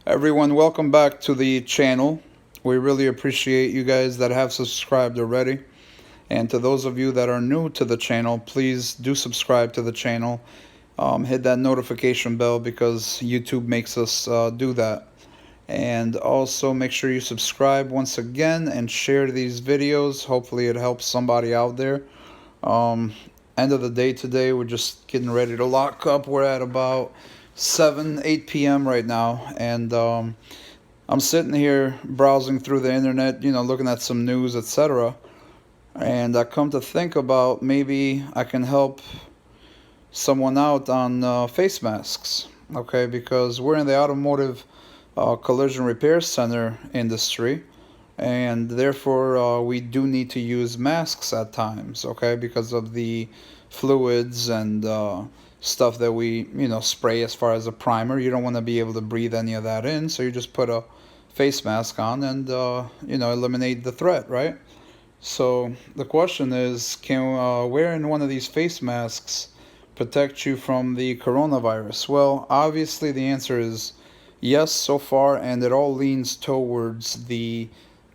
Everyone, welcome back to the channel. We really appreciate you guys that have subscribed already. And to those of you that are new to the channel, please do subscribe to the channel. Hit that notification bell because YouTube makes us do that. And also make sure you subscribe once again and share these videos. Hopefully it helps somebody out there. End of the day today, we're just getting ready to lock up. We're at about 8 p.m. right now, and I'm sitting here browsing through the internet, looking at some news, etc. And I come to think about maybe I can help someone out on face masks, okay? Because we're in the automotive collision repair center industry, and therefore we do need to use masks at times, okay? Because of the fluids and stuff that we spray as far as a primer. You don't want to be able to breathe any of that in, so you just put a face mask on and eliminate the threat, right? So the question is, can wearing one of these face masks protect you from the coronavirus? Well, obviously the answer is yes so far, and it all leans towards the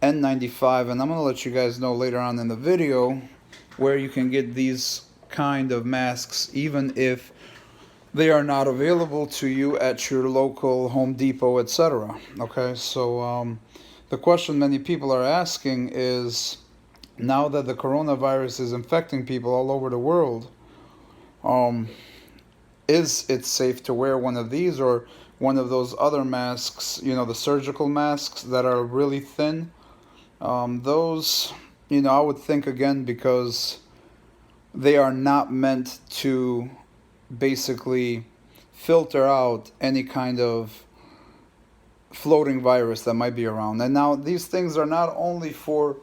N95, and I'm going to let you guys know later on in the video where you can get these kind of masks, even if they are not available to you at your local Home Depot, etc. Okay, so the question many people are asking is, now that the coronavirus is infecting people all over the world, is it safe to wear one of these or one of those other masks, the surgical masks that are really thin? Those, I would think again, because they are not meant to basically filter out any kind of floating virus that might be around. And now these things are not only for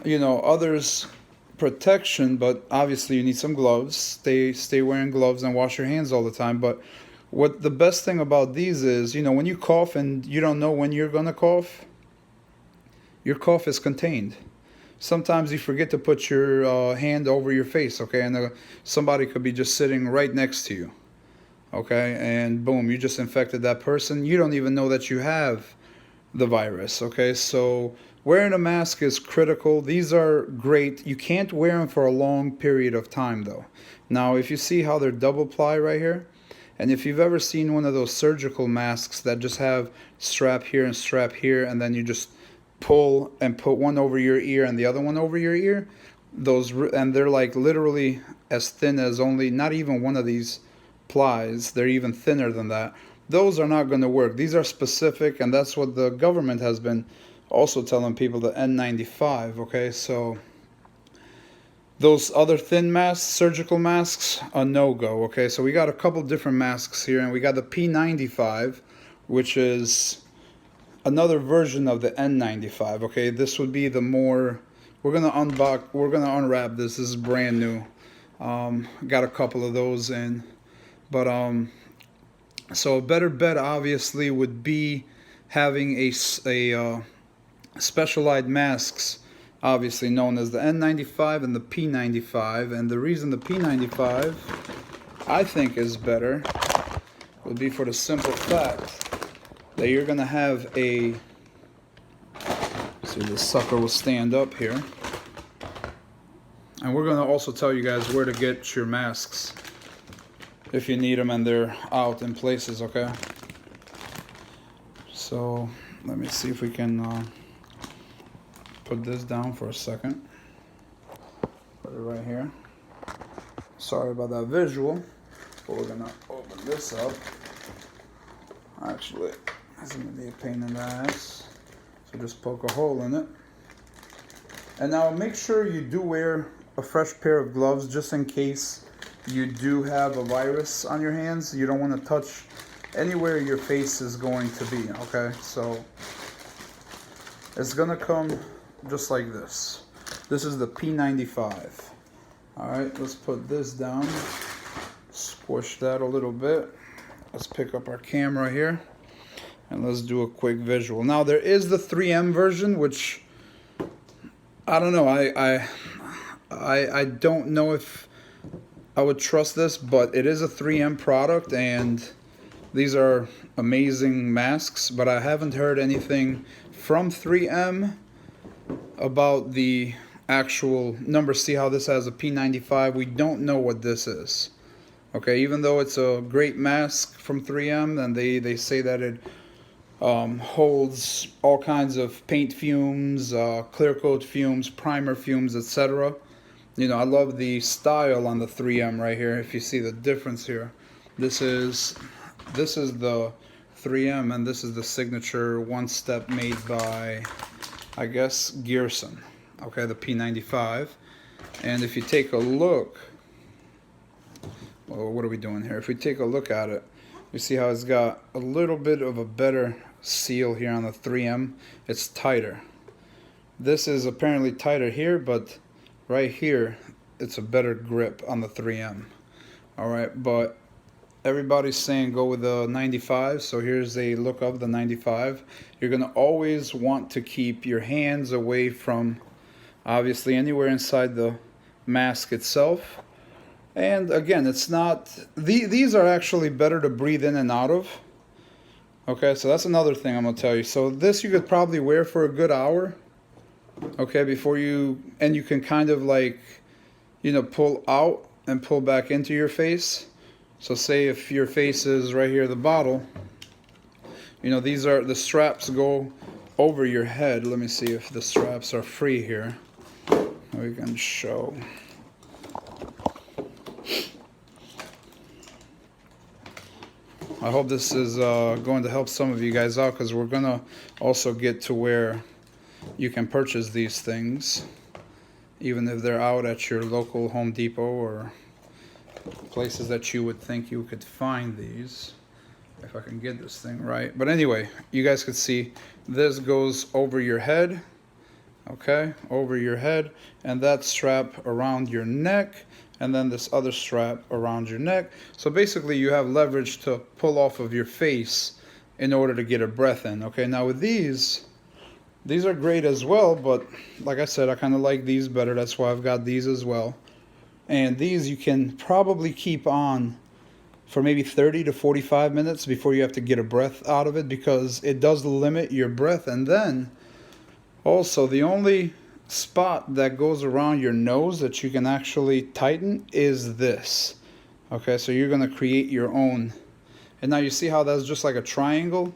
others protection, but obviously you need some gloves. Stay wearing gloves and wash your hands all the time. But what the best thing about these is, when you cough and you don't know when you're gonna cough, your cough is contained. Sometimes you forget to put your hand over your face, okay, and somebody could be just sitting right next to you, okay, and boom, you just infected that person. You don't even know that you have the virus, okay? So wearing a mask is critical. These are great. You can't wear them for a long period of time, though. Now, if you see how they're double ply right here, and if you've ever seen one of those surgical masks that just have strap here and strap here, and then you just pull and put one over your ear and the other one over your ear, and they're like literally as thin as not even one of these plies. They're even thinner than that. Those are not going to work. These are specific, and that's what the government has been also telling people, the N95, okay? So those other thin masks, surgical masks, a no-go, okay? So we got a couple different masks here, and we got the P95, which is another version of the N95, okay? This would be the more, we're gonna unwrap this. This is brand new. Got a couple of those in, but so a better bet obviously would be having a specialized masks, obviously known as the N95 and the P95. And the reason the P95 I think is better would be for the simple fact that you're gonna have see, this sucker will stand up here, and we're gonna also tell you guys where to get your masks if you need them and they're out in places, okay? So let me see if we can put this down for a second. Put it right here. Sorry about that visual, but we're gonna open this up. Actually, it's gonna be a pain in the ass, so just poke a hole in it. And now make sure you do wear a fresh pair of gloves, just in case you do have a virus on your hands. You don't want to touch anywhere your face is going to be, okay? So it's gonna come just like this. This is the P95. All right, let's put this down, squish that a little bit. Let's pick up our camera here, and let's do a quick visual. Now there is the 3M version, which I don't know. I don't know if I would trust this, but it is a 3M product, and These are amazing masks, but I haven't heard anything from 3M about the actual number. See how this has a P95? We don't know what this is. Okay, even though it's a great mask from 3M, and they say that it holds all kinds of paint fumes, clear coat fumes, primer fumes, etc. You know, I love the style on the 3M right here. If you see the difference here, this is the 3M, and this is the signature one step made by, I guess, Gearson. Okay, the P95. And if you take a look, well, what are we doing here? If we take a look at it, you see how it's got a little bit of a better seal here on the 3M. It's tighter. This is apparently tighter here, but right here it's a better grip on the 3M. Alright, but everybody's saying go with the 95, so here's a look of the 95. You're going to always want to keep your hands away from, obviously, anywhere inside the mask itself. And again, it's not, these are actually better to breathe in and out of. Okay, so that's another thing I'm going to tell you. So this you could probably wear for a good hour. Okay, before you, and you can kind of like, you know, pull out and pull back into your face. So say if your face is right here, the bottle, you know, these are, the straps go over your head. Let me see if the straps are free here. We can show. I hope this is going to help some of you guys out, because we're going to also get to where you can purchase these things, even if they're out at your local Home Depot or places that you would think you could find these, if I can get this thing right. But anyway, you guys could see this goes over your head, okay, over your head, and that strap around your neck, and then this other strap around your neck. So basically you have leverage to pull off of your face in order to get a breath in. Okay, now with these are great as well, but like I said, I kind of like these better. That's why I've got these as well. And these you can probably keep on for maybe 30 to 45 minutes before you have to get a breath out of it, because it does limit your breath. And then also, the only spot that goes around your nose that you can actually tighten is this. Okay, so you're going to create your own. And now you see how that's just like a triangle?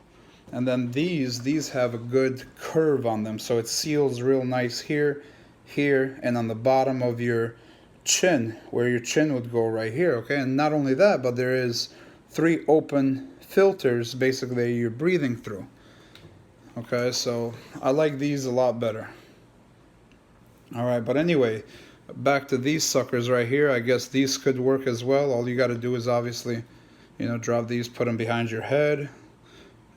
And then these have a good curve on them, so it seals real nice here, here, and on the bottom of your chin, where your chin would go right here. Okay, and not only that, but there is 3 open filters basically you're breathing through. Okay, so I like these a lot better. Alright, but anyway, back to these suckers right here. I guess these could work as well. All you got to do is obviously, you know, drop these, put them behind your head,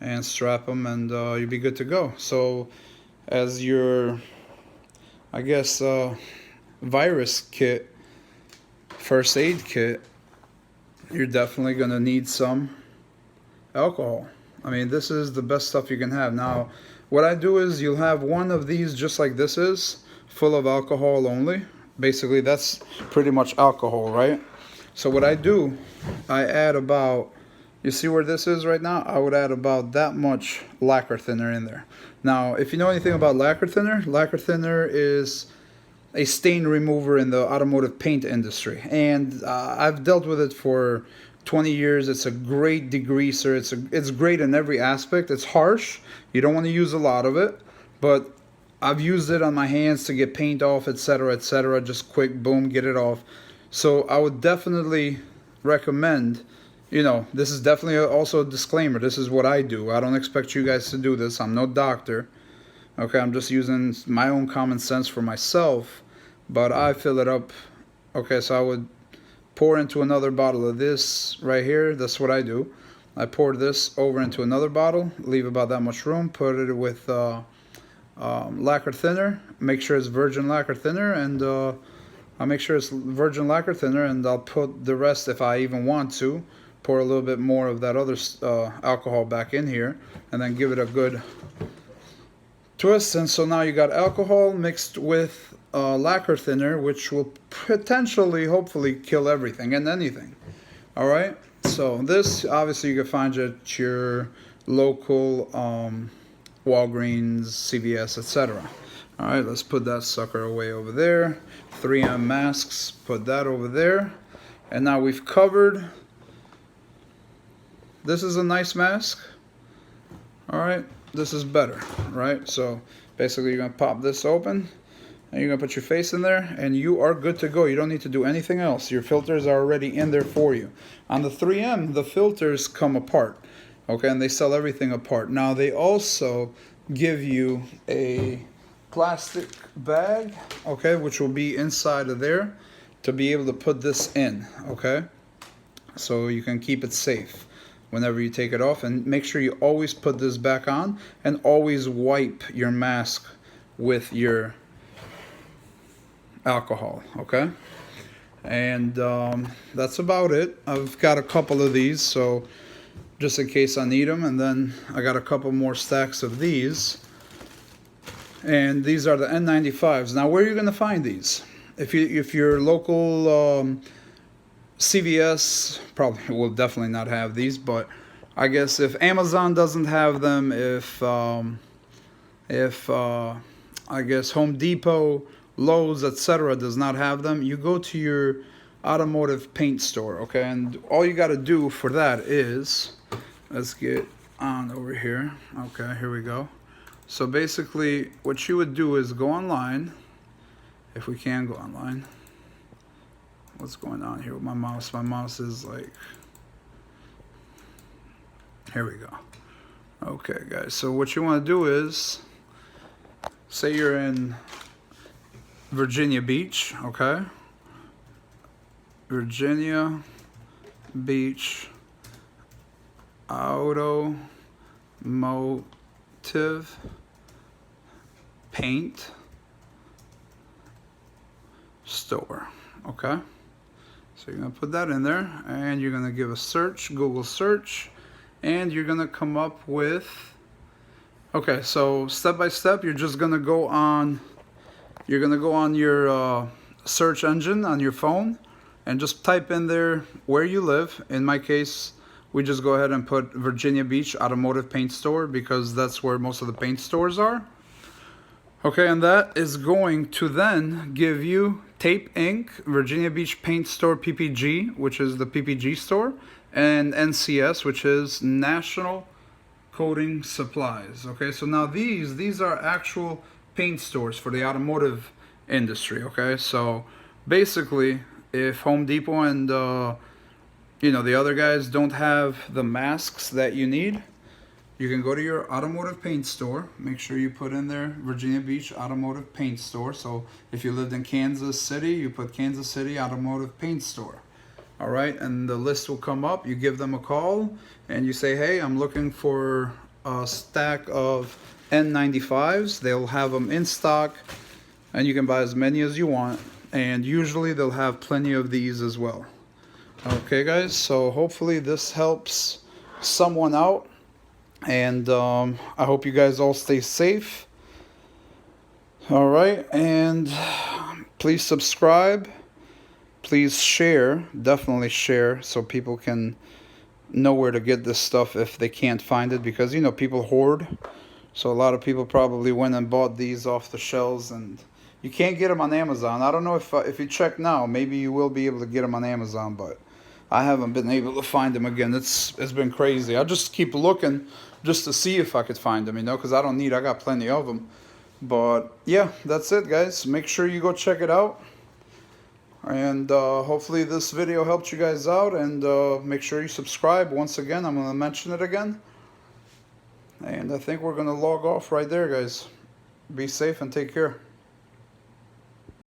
and strap them, and you'll be good to go. So as your, I guess, virus kit, first aid kit, you're definitely going to need some alcohol. I mean, this is the best stuff you can have. Now, what I do is you'll have one of these just like this is, full of alcohol only. Basically, that's pretty much alcohol, right? So what I do, I add about, you see where this is right now? I would add about that much lacquer thinner in there. Now, if you know anything about lacquer thinner is a stain remover in the automotive paint industry. And I've dealt with it for 20 years. It's a great degreaser. It's great in every aspect. It's harsh. You don't want to use a lot of it, but I've used it on my hands to get paint off, etc., etc. Just quick, boom, get it off. So I would definitely recommend, you know, this is definitely also a disclaimer. This is what I do. I don't expect you guys to do this. I'm no doctor. Okay, I'm just using my own common sense for myself, but I fill it up. Okay, so I would pour into another bottle of this right here. That's what I do. I pour this over into another bottle, leave about that much room, put it with lacquer thinner, make sure it's virgin lacquer thinner, and I'll make sure it's virgin lacquer thinner, and I'll put the rest, if I even want to, pour a little bit more of that other alcohol back in here, and then give it a good twist. And so now you got alcohol mixed with lacquer thinner, which will potentially, hopefully, kill everything and anything. All right, So this, obviously, you can find at your local Walgreens, CVS, etc. All right, let's put that sucker away over there. 3M masks, put that over there. And now we've covered. This is a nice mask. All right, this is better, right? So basically, you're gonna pop this open, and you're gonna put your face in there, and you are good to go. You don't need to do anything else. Your filters are already in there for you. On the 3M, the filters come apart, okay, and they sell everything apart. Now they also give you a plastic bag, okay, which will be inside of there to be able to put this in, okay, so you can keep it safe whenever you take it off. And make sure you always put this back on, and always wipe your mask with your alcohol, okay? And that's about it. I've got a couple of these, so just in case I need them. And then I got a couple more stacks of these, and these are the N95s. Now, where are you going to find these? If your local CVS probably will definitely not have these, but I guess if Amazon doesn't have them, if I guess Home Depot, Lowe's, etc. does not have them, you go to your automotive paint store, okay? And all you got to do for that is, let's get on over here. Okay, here we go. So basically, what you would do is go online, if we can go online. What's going on here with my mouse? My mouse is like, here we go. Okay, guys, so what you want to do is, say you're in Virginia Beach, okay? Virginia Beach Automotive Paint Store, okay? So you're going to put that in there, and you're going to give a search, Google search, and you're going to come up with, okay, so step by step, you're just going to go on, your search engine on your phone, and just type in there where you live. In my case, we just go ahead and put Virginia Beach Automotive Paint Store, because that's where most of the paint stores are. Okay, and that is going to then give you Tape Inc., Virginia Beach Paint Store PPG, which is the PPG store, and NCS, which is National Coating Supplies. Okay, so now these are actual paint stores for the automotive industry. Okay, so basically, if Home Depot and the other guys don't have the masks that you need, you can go to your automotive paint store. Make sure you put in there Virginia Beach Automotive Paint Store. So if you lived in Kansas City, you put Kansas City Automotive Paint Store. All right, and the list will come up. You give them a call, and you say, hey, I'm looking for a stack of N95s. They'll have them in stock, and you can buy as many as you want. And usually they'll have plenty of these as well. Okay, guys, so hopefully this helps someone out. And I hope you guys all stay safe. All right, and please subscribe. Please share, definitely share, so people can know where to get this stuff if they can't find it, because people hoard. So a lot of people probably went and bought these off the shelves, and you can't get them on Amazon. I don't know if you check now, maybe you will be able to get them on Amazon, but I haven't been able to find them again. It's been crazy. I just keep looking just to see if I could find them, because I got plenty of them. But yeah, that's it, guys. Make sure you go check it out. And hopefully this video helped you guys out. And make sure you subscribe. Once again, I'm going to mention it again. And I think we're going to log off right there, guys. Be safe and take care.